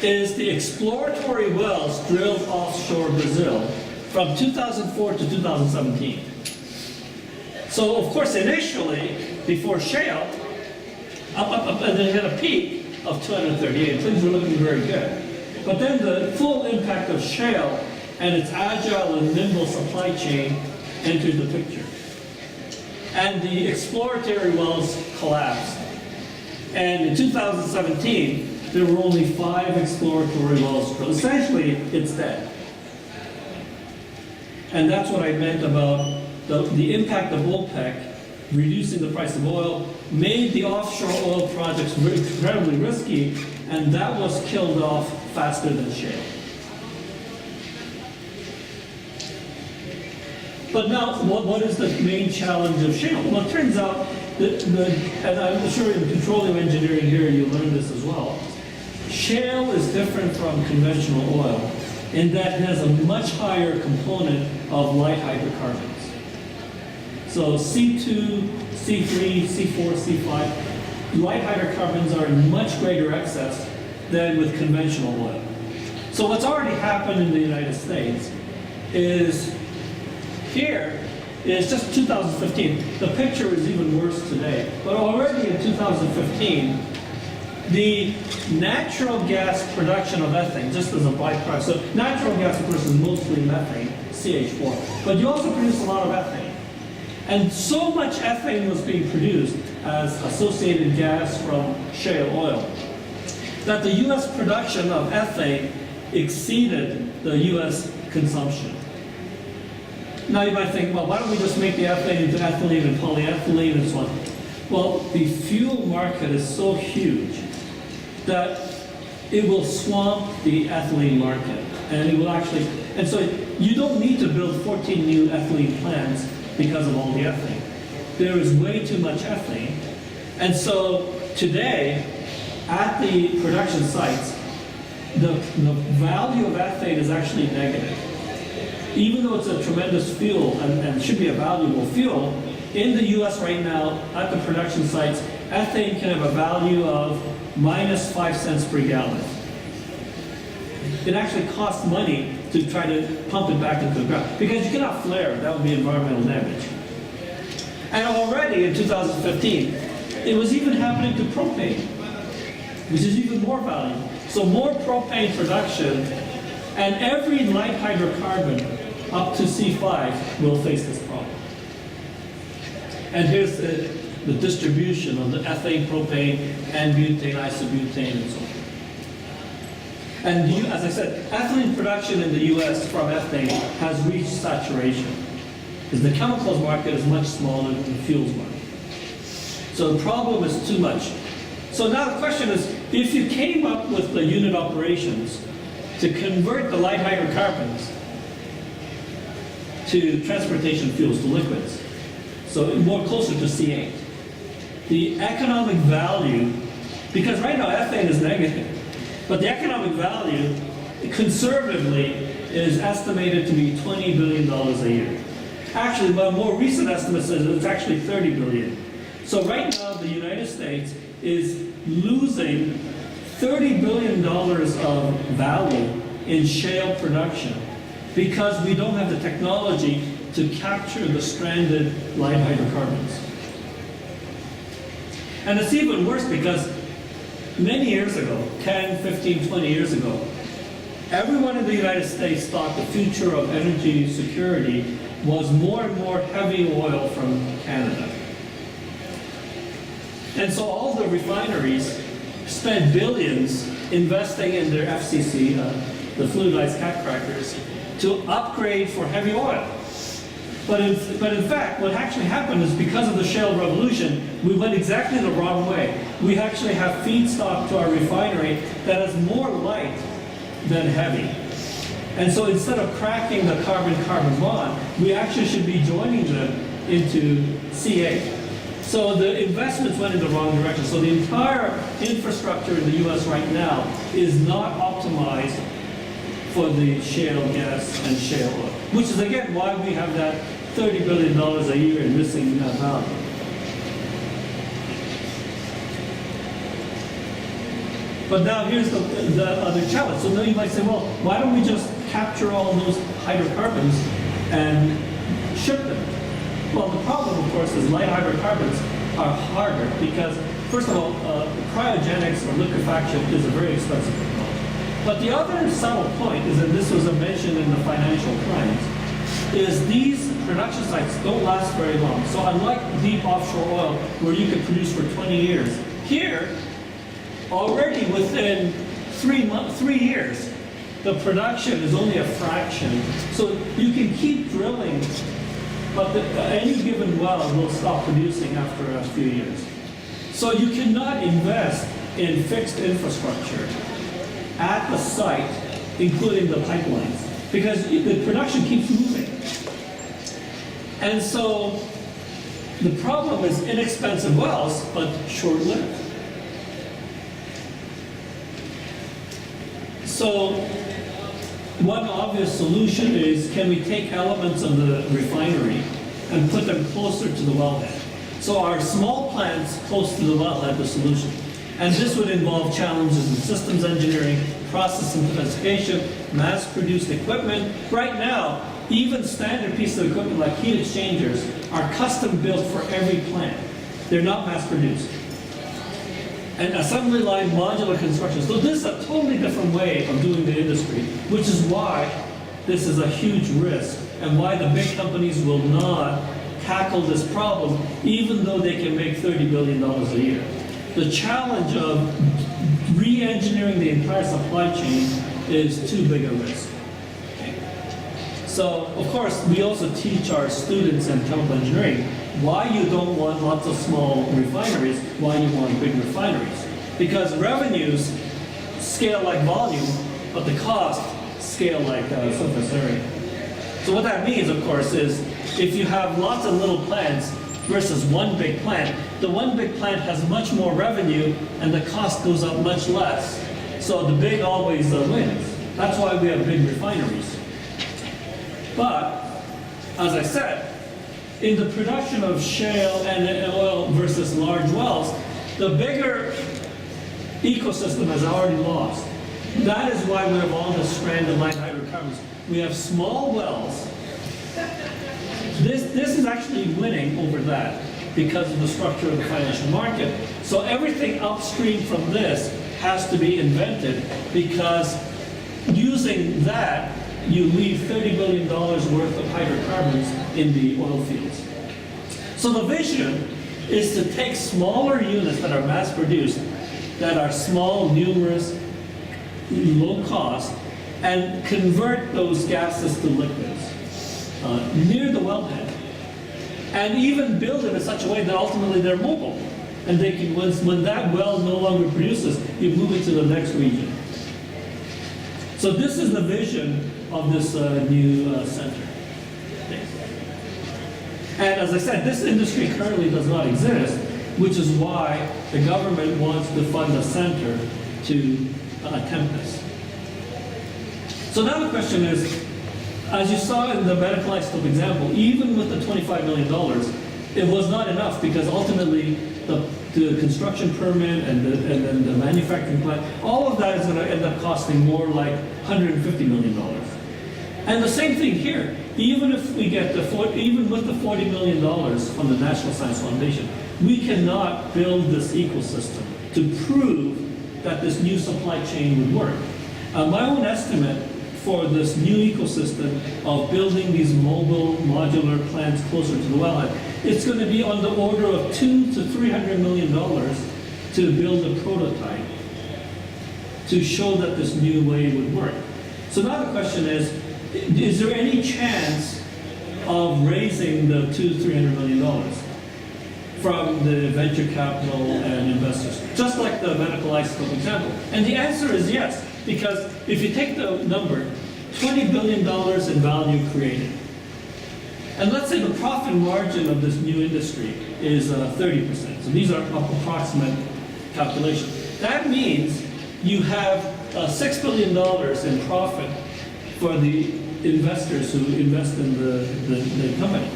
[SPEAKER 2] is the exploratory wells drilled offshore Brazil from 2004 to 2017. So of course initially, before shale, and then hit a peak of 238. Things were looking very good. But then the full impact of shale and its agile and nimble supply chain entered the picture. And the exploratory wells collapsed. And in 2017, there were only 5 exploratory wells drilled. Essentially, it's dead. And that's what I meant about the impact of OPEC reducing the price of oil, made the offshore oil projects incredibly risky, and that was killed off faster than shale. But now, what is the main challenge of shale? Well, it turns out that, and I'm sure in petroleum engineering here you learned this as well, shale is different from conventional oil in that it has a much higher component of light hydrocarbons. So C2, C3, C4, C5, light hydrocarbons are in much greater excess than with conventional oil. So what's already happened in the United States is, here is just 2015. The picture is even worse today. But already in 2015, the natural gas production of ethane, just as a byproduct. So natural gas, of course, is mostly methane, CH4. But you also produce a lot of ethane. And so much ethane was being produced as associated gas from shale oil that the U.S. production of ethane exceeded the U.S. consumption. Now you might think, well, why don't we just make the ethane into ethylene and polyethylene and so on? Well, the fuel market is so huge that it will swamp the ethylene market. And it will actually, and so you don't need to build 14 new ethylene plants because of all the ethane. There is way too much ethane. And so today, at the production sites, the value of ethane is actually negative. Even though it's a tremendous fuel and should be a valuable fuel, in the US right now, at the production sites, ethane can have a value of minus 5 cents per gallon. It actually costs money to try to pump it back into the ground because you cannot flare, that would be environmental damage. And already in 2015, it was even happening to propane, which is even more valuable. So more propane production, and every light hydrocarbon up to C5 will face this problem. And here's the distribution of the ethane, propane, and butane, isobutane, and so forth. And as I said, ethylene production in the U.S. from ethane has reached saturation, because the chemicals market is much smaller than the fuels market. So the problem is too much. So now the question is, if you came up with the unit operations to convert the light hydrocarbons to transportation fuels, to liquids. So more closer to C8. The economic value, because right now ethane is negative, but the economic value conservatively is estimated to be $20 billion a year. Actually, my more recent estimate says it's actually $30 billion. So right now the United States is losing $30 billion of value in shale production because we don't have the technology to capture the stranded light hydrocarbons. And it's even worse because many years ago, 10, 15, 20 years ago, everyone in the United States thought the future of energy security was more and more heavy oil from Canada. And so all the refineries spent billions investing in their FCC, the fluidized cat crackers, to upgrade for heavy oil. But in fact, what actually happened is because of the shale revolution, we went exactly the wrong way. We actually have feedstock to our refinery that is more light than heavy. And so instead of cracking the carbon-carbon bond, we actually should be joining them into C8. So the investments went in the wrong direction. So the entire infrastructure in the US right now is not optimized for the shale gas and shale oil, which is again why we have that $30 billion a year in missing value. But now here's the other challenge. So now you might say, well, why don't we just capture all those hydrocarbons and ship them? Well, the problem, of course, is light hydrocarbons are harder because, first of all, cryogenics or liquefaction is a very expensive technology. But the other subtle point is, and this was mentioned in the financial plans, is these production sites don't last very long. So unlike deep offshore oil, where you could produce for 20 years, here, already within 3 years, the production is only a fraction. So you can keep drilling, but any given well will stop producing after a few years. So you cannot invest in fixed infrastructure at the site, including the pipelines, because the production keeps moving. And so the problem is inexpensive wells, but short-lived. So one obvious solution is, can we take elements of the refinery and put them closer to the wellhead? So our small plants close to the wellhead, the solution. And this would involve challenges in systems engineering, process simplification, mass-produced equipment. Right now, even standard pieces of equipment like heat exchangers are custom built for every plant. They're not mass-produced. And assembly line modular construction. So this is a totally different way of doing the industry, which is why this is a huge risk and why the big companies will not tackle this problem, even though they can make $30 billion a year. The challenge of re-engineering the entire supply chain is too big a risk. So, of course, we also teach our students in chemical engineering why you don't want lots of small refineries, why you want big refineries. Because revenues scale like volume, but the cost scale like surface area. So what that means, of course, is if you have lots of little plants versus one big plant, the one big plant has much more revenue and the cost goes up much less. So the big always wins. That's why we have big refineries. But, as I said, in the production of shale and oil versus large wells, the bigger ecosystem has already lost. That is why we have all this stranded light hydrocarbons. We have small wells. This is actually winning over that because of the structure of the financial market. So everything upstream from this has to be invented, because using that, you leave $30 billion worth of hydrocarbons in the oil fields. So the vision is to take smaller units that are mass-produced, that are small, numerous, low cost, and convert those gases to liquids near the wellhead, and even build them in such a way that ultimately they're mobile, and they can, when that well no longer produces, you move it to the next region. So this is the vision of this new center. And as I said, this industry currently does not exist, which is why the government wants to fund a center to attempt this. So now the question is, as you saw in the medical isotope example, even with the $25 million, it was not enough because ultimately the construction permit and then the manufacturing plant, all of that is going to end up costing more like $150 million. And the same thing here. Even if we get even with the $40 million from the National Science Foundation, we cannot build this ecosystem to prove that this new supply chain would work. My own estimate for this new ecosystem of building these mobile modular plants closer to the wellhead, it's going to be on the order of $200 to $300 million to build a prototype to show that this new way would work. So now the question is there any chance of raising the $200 to $300 million from the venture capital and investors, just like the medical isotope example? And the answer is yes, because if you take the number, $20 billion in value created, and let's say the profit margin of this new industry is 30%. So these are approximate calculations. That means you have $6 billion in profit for the investors who invest in the company.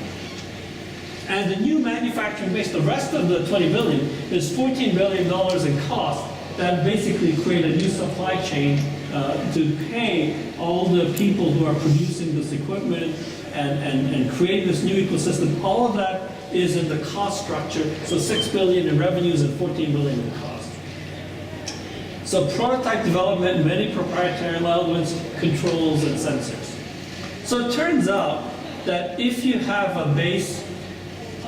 [SPEAKER 2] And the new manufacturing base, the rest of the $20 billion, is $14 billion in cost that basically create a new supply chain to pay all the people who are producing this equipment and creating this new ecosystem. All of that is in the cost structure. So $6 billion in revenues and $14 billion in cost. So prototype development, many proprietary elements, controls, and sensors. So it turns out that if you have a base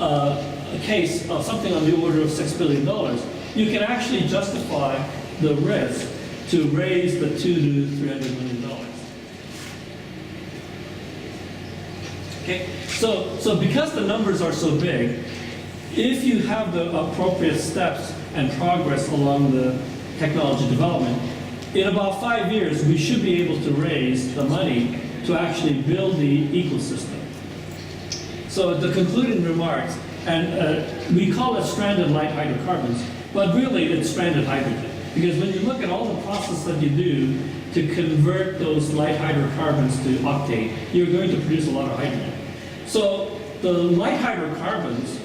[SPEAKER 2] a case of something on the order of $6 billion, you can actually justify the risk to raise the $200 to $300 million. Okay, so because the numbers are so big, if you have the appropriate steps and progress along the technology development, in about 5 years, we should be able to raise the money to actually build the ecosystem. So the concluding remarks, and we call it stranded light hydrocarbons, but really it's stranded hydrogen. Because when you look at all the process that you do to convert those light hydrocarbons to octane, you're going to produce a lot of hydrogen. So the light hydrocarbons,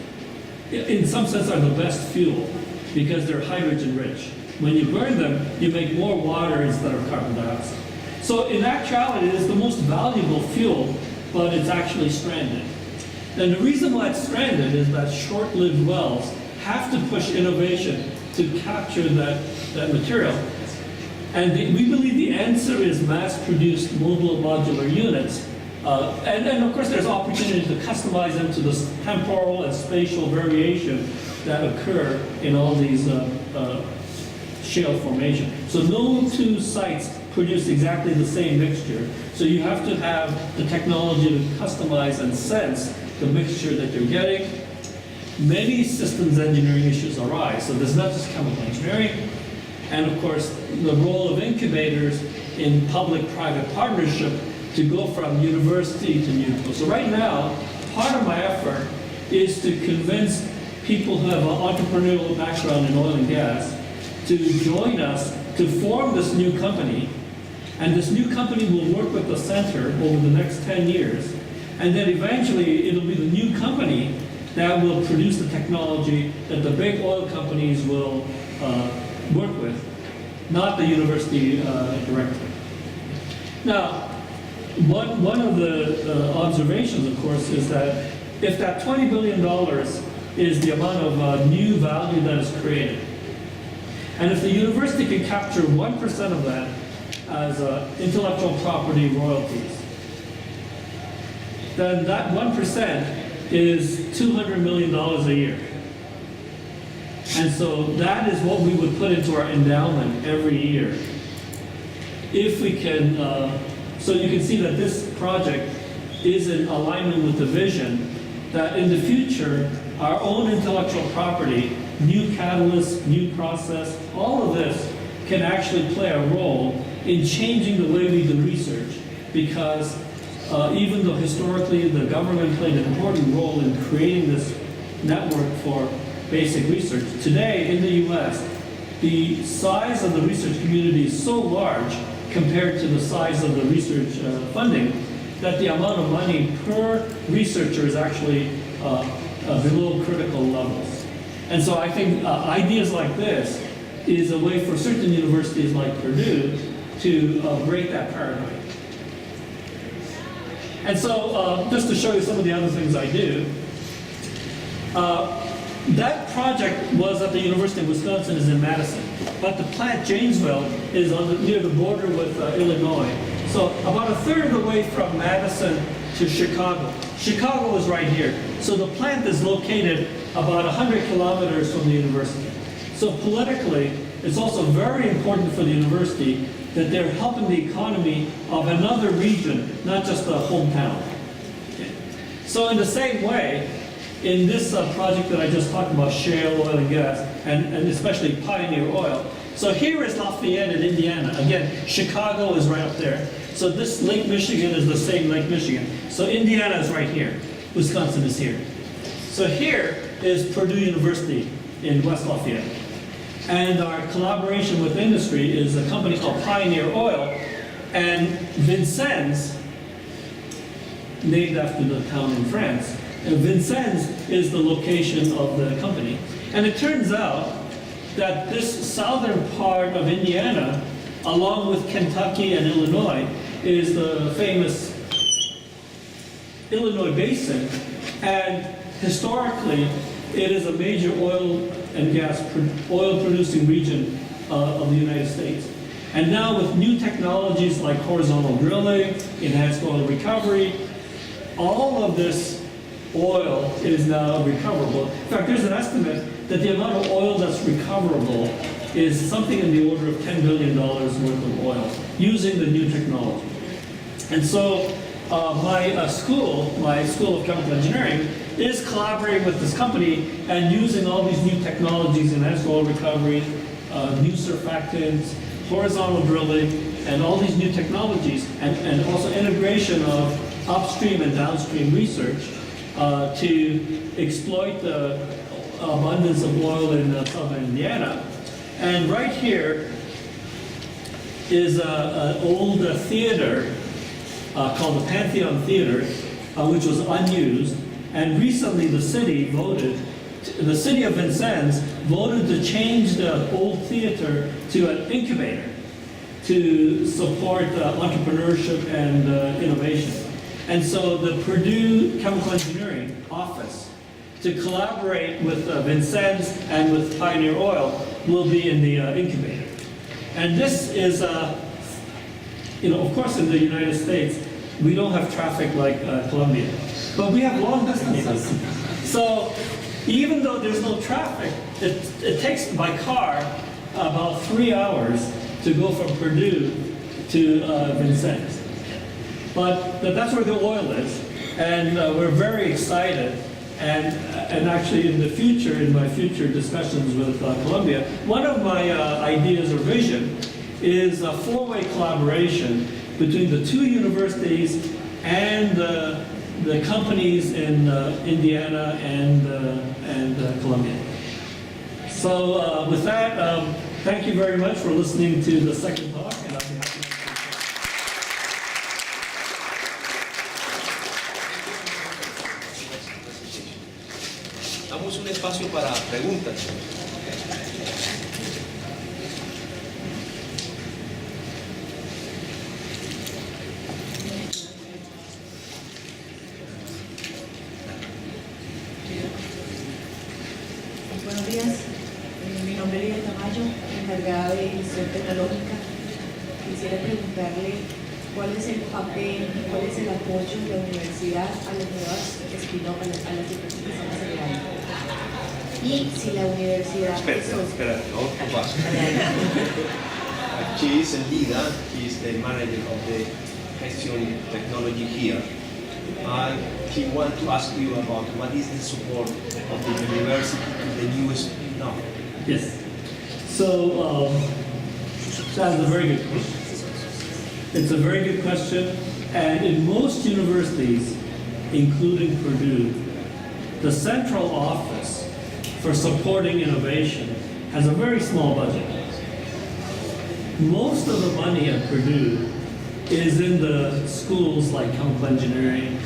[SPEAKER 2] in some sense, are the best fuel because they're hydrogen rich. When you burn them, you make more water instead of carbon dioxide. So in actuality, it is the most valuable fuel, but it's actually stranded. And the reason why it's stranded is that short-lived wells have to push innovation to capture that material. And we believe the answer is mass-produced mobile modular units. And of course, there's opportunity to customize them to the temporal and spatial variation that occur in all these shale formation. So no two sites produce exactly the same mixture. So you have to have the technology to customize and sense the mixture that you're getting. Many systems engineering issues arise. So there's not just chemical engineering. And of course, the role of incubators in public-private partnership to go from university to neutral. So right now, part of my effort is to convince people who have an entrepreneurial background in oil and gas to join us to form this new company. And this new company will work with the center over the next 10 years. And then eventually, it'll be the new company that will produce the technology that the big oil companies will work with, not the university directly. Now, one of the observations, of course, is that if that $20 billion is the amount of new value that is created, and if the university can capture 1% of that as intellectual property royalties, then that 1% is $200 million a year. And so that is what we would put into our endowment every year. If we can, so you can see that this project is in alignment with the vision that in the future, our own intellectual property, new catalysts, new process, all of this can actually play a role in changing the way we do research, because even though historically the government played an important role in creating this network for basic research, today in the US, the size of the research community is so large compared to the size of the research funding that the amount of money per researcher is actually below critical levels. And so I think ideas like this is a way for certain universities like Purdue to break that paradigm. And so just to show you some of the other things I do, that project was at the University of Wisconsin, is in Madison, but the plant Janesville is near the border with Illinois. So about a third of the way from Madison to Chicago. Chicago is right here. So the plant is located about 100 kilometers from the university. So politically, it's also very important for the university that they're helping the economy of another region, not just the hometown. Okay. So in the same way, in this project that I just talked about, shale oil and gas, and especially Pioneer Oil. So here is Lafayette in Indiana. Again, Chicago is right up there. So this Lake Michigan is the same Lake Michigan. So Indiana is right here. Wisconsin is here. So here is Purdue University in West Lafayette. And our collaboration with industry is a company called Pioneer Oil, and Vincennes, named after the town in France, Vincennes is the location of the company. And it turns out that this southern part of Indiana, along with Kentucky and Illinois, is the famous Illinois Basin, and historically it is a major oil and gas, oil producing region of the United States. And now with new technologies like horizontal drilling, enhanced oil recovery, all of this oil is now recoverable. In fact, there's an estimate that the amount of oil that's recoverable is something in the order of $10 billion worth of oil using the new technology. And so my School of Chemical Engineering, is collaborating with this company and using all these new technologies, enhanced oil recovery, new surfactants, horizontal drilling, and all these new technologies, and also integration of upstream and downstream research to exploit the abundance of oil in southern Indiana. And right here is an old theater called the Pantheon Theater, which was unused. And recently the city of Vincennes voted to change the old theater to an incubator to support entrepreneurship and innovation. And so the Purdue Chemical Engineering office, to collaborate with Vincennes and with Pioneer Oil, will be in the incubator. And this is, of course in the United States, we don't have traffic like Colombia, but we have long distances. So even though there's no traffic, it takes by car about 3 hours to go from Purdue to Vincennes. But that's where the oil is, and we're very excited. And actually in the future, in my future discussions with Columbia, one of my ideas or vision is a four-way collaboration between the two universities and the companies in Indiana and Columbia. So with that, thank you very much for listening to the second talk, and I'll be happy to
[SPEAKER 1] Damos un espacio para preguntas.
[SPEAKER 3] Buenos días, mi nombre es Lidia Tamayo, encargada de gestión tecnológica. Quisiera preguntarle cuál es el papel y cuál es el apoyo de la universidad a las nuevas spin-off, a las empresas que están acelerando. Y si la universidad...
[SPEAKER 1] Espera, no pasa. She is a leader, she is the manager of the Gestión Technology here. He wants to ask you about what is the support of the university to the newest now.
[SPEAKER 2] Yes. So that's a very good question. It's a very good question. And in most universities, including Purdue, the central office for supporting innovation has a very small budget. Most of the money at Purdue is in the schools like chemical engineering.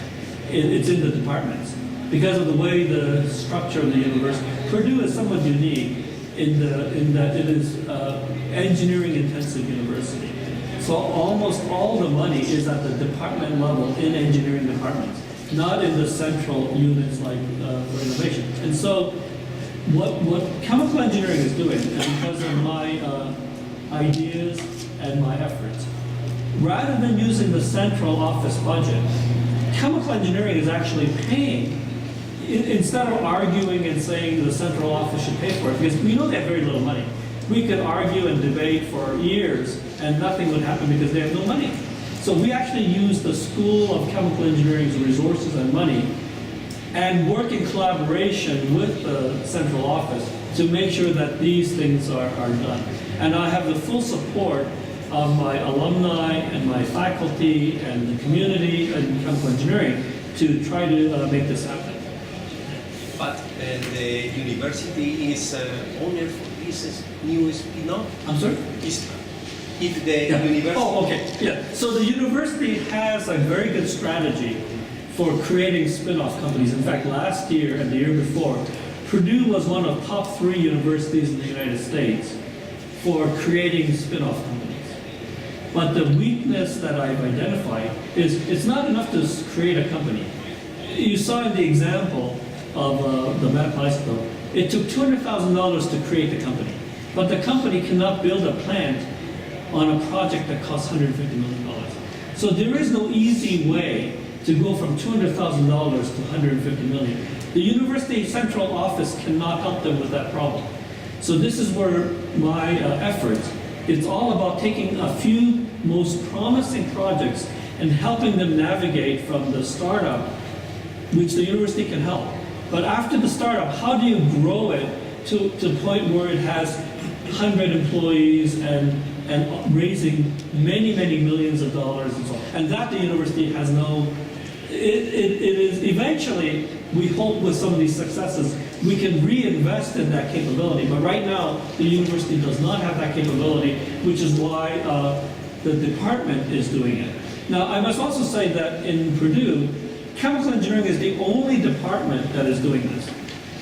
[SPEAKER 2] It's in the departments. Because of the way the structure of the university, Purdue is somewhat unique in that it is engineering intensive university. So almost all the money is at the department level in engineering departments, not in the central units like for innovation. And so what chemical engineering is doing, and because of my ideas and my efforts, rather than using the central office budget, chemical engineering is actually paying, instead of arguing and saying the central office should pay for it, because we know they have very little money. We could argue and debate for years and nothing would happen because they have no money. So we actually use the School of Chemical Engineering's resources and money and work in collaboration with the central office to make sure that these things are done. And I have the full support of my alumni and my faculty and the community in chemical engineering to try to make this happen.
[SPEAKER 1] But the university is owner for this new spin-off?
[SPEAKER 2] I'm sorry?
[SPEAKER 1] If the university...
[SPEAKER 2] Oh, okay, yeah. So the university has a very good strategy for creating spin-off companies. In fact, last year and the year before, Purdue was one of top 3 universities in the United States for creating spin-off companies. But the weakness that I've identified is it's not enough to create a company. You saw in the example of the Map Bicycle, it took $200,000 to create the company. But the company cannot build a plant on a project that costs $150 million. So there is no easy way to go from $200,000 to $150 million. The university central office cannot help them with that problem. So this is where my efforts, it's all about taking a few most promising projects and helping them navigate from the startup, which the university can help. But after the startup, how do you grow it to the point where it has 100 employees and raising many, many millions of dollars and so on. And that the university has no, it is eventually, we hope with some of these successes, we can reinvest in that capability. But right now, the university does not have that capability, which is why the department is doing it. Now, I must also say that in Purdue, chemical engineering is the only department that is doing this,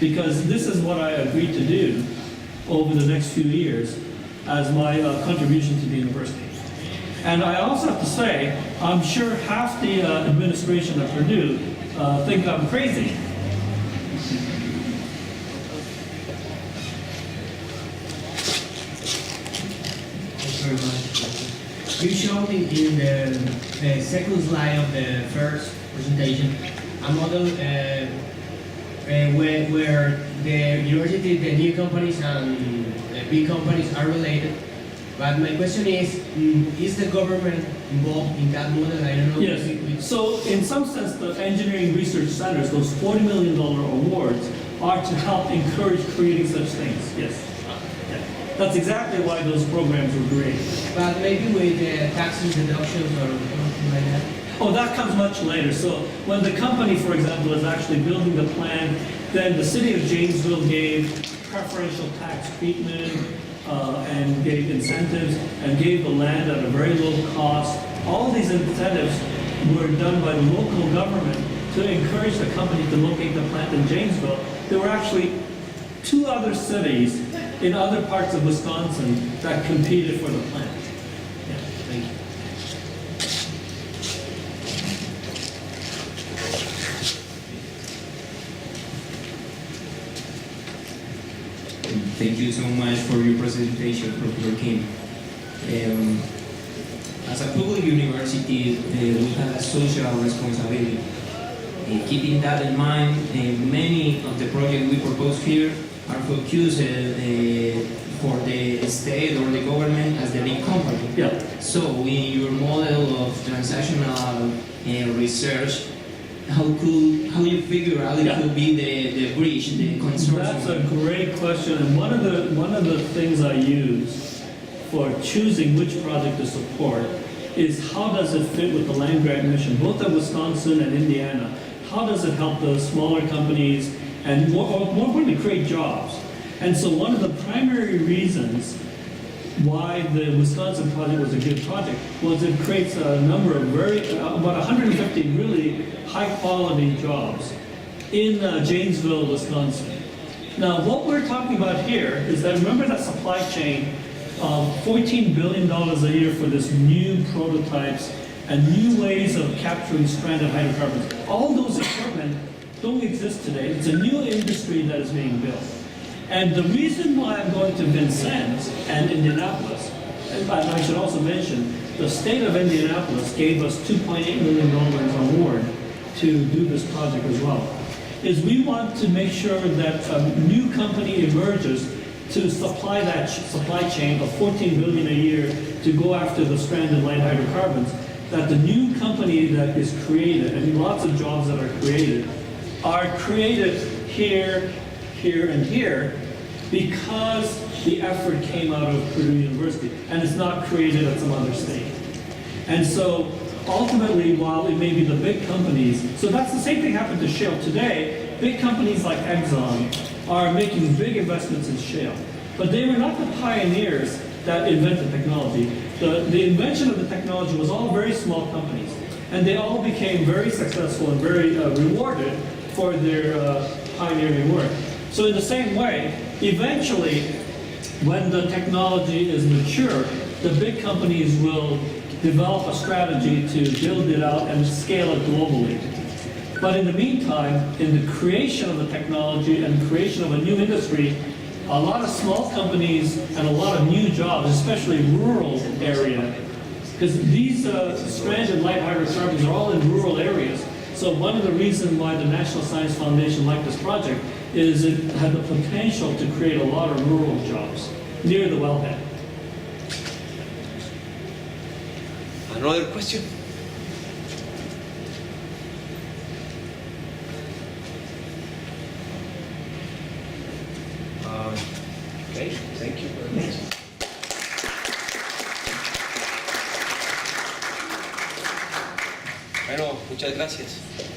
[SPEAKER 2] because this is what I agreed to do over the next few years as my contribution to the university. And I also have to say, I'm sure half the administration at Purdue think I'm crazy.
[SPEAKER 4] Thank you very much. You showed in the second slide of the first presentation a model where the university, the new companies and the big companies are related. But my question is the government involved in that model? I don't know.
[SPEAKER 2] Yes. So in some sense, the engineering research centers, those $40 million awards, are to help encourage creating such things. Yes. Yeah. That's exactly why those programs were created.
[SPEAKER 4] But maybe with tax deductions or something like that?
[SPEAKER 2] Oh, that comes much later. So when the company, for example, is actually building the plant, then the city of Janesville gave preferential tax treatment and gave incentives and gave the land at a very low cost. All these incentives were done by the local government to encourage the company to locate the plant in Janesville. There were actually 2 other cities in other parts of Wisconsin that competed for the plant. Yeah, thank you.
[SPEAKER 5] Thank you so much for your presentation, Professor Kim. As a public university, we have a social responsibility. Keeping that in mind, many of the projects we propose here are focused for the state or the government as the big company.
[SPEAKER 2] Yeah.
[SPEAKER 5] So in your model of transactional research, how you figure out it could be the bridge, the consortium?
[SPEAKER 2] That's a great question, and one of the things I use for choosing which project to support is how does it fit with the land grant mission, both in Wisconsin and Indiana? How does it help the smaller companies and more importantly, create jobs? And so one of the primary reasons why the Wisconsin project was a good project was it creates a number of about 150 really high-quality jobs in Janesville, Wisconsin. Now, what we're talking about here is that, remember that supply chain of $14 billion a year for this new prototypes and new ways of capturing stranded hydrocarbons. All those equipment don't exist today. It's a new industry that is being built. And the reason why I'm going to Vincennes and Indianapolis, and I should also mention, the state of Indianapolis gave us $2.8 million award to do this project as well, is we want to make sure that a new company emerges to supply that supply chain of $14 billion a year to go after the stranded light hydrocarbons, that the new company that is created, and lots of jobs that are created here, here, and here, because the effort came out of Purdue University, and it's not created at some other state. And so, ultimately, while it may be the big companies, so that's the same thing happened to shale today. Big companies like Exxon are making big investments in shale, but they were not the pioneers that invented technology. The invention of the technology was all very small companies, and they all became very successful and very rewarded for their pioneering work. So in the same way, eventually, when the technology is mature, the big companies will develop a strategy to build it out and scale it globally. But in the meantime, in the creation of the technology and creation of a new industry, a lot of small companies and a lot of new jobs, especially rural area, because these stranded light hydrocarbons are all in rural areas. So one of the reasons why the National Science Foundation liked this project is it had the potential to create a lot of rural jobs near the wellhead.
[SPEAKER 1] Another question? Okay, thank you very much. Bueno, muchas gracias.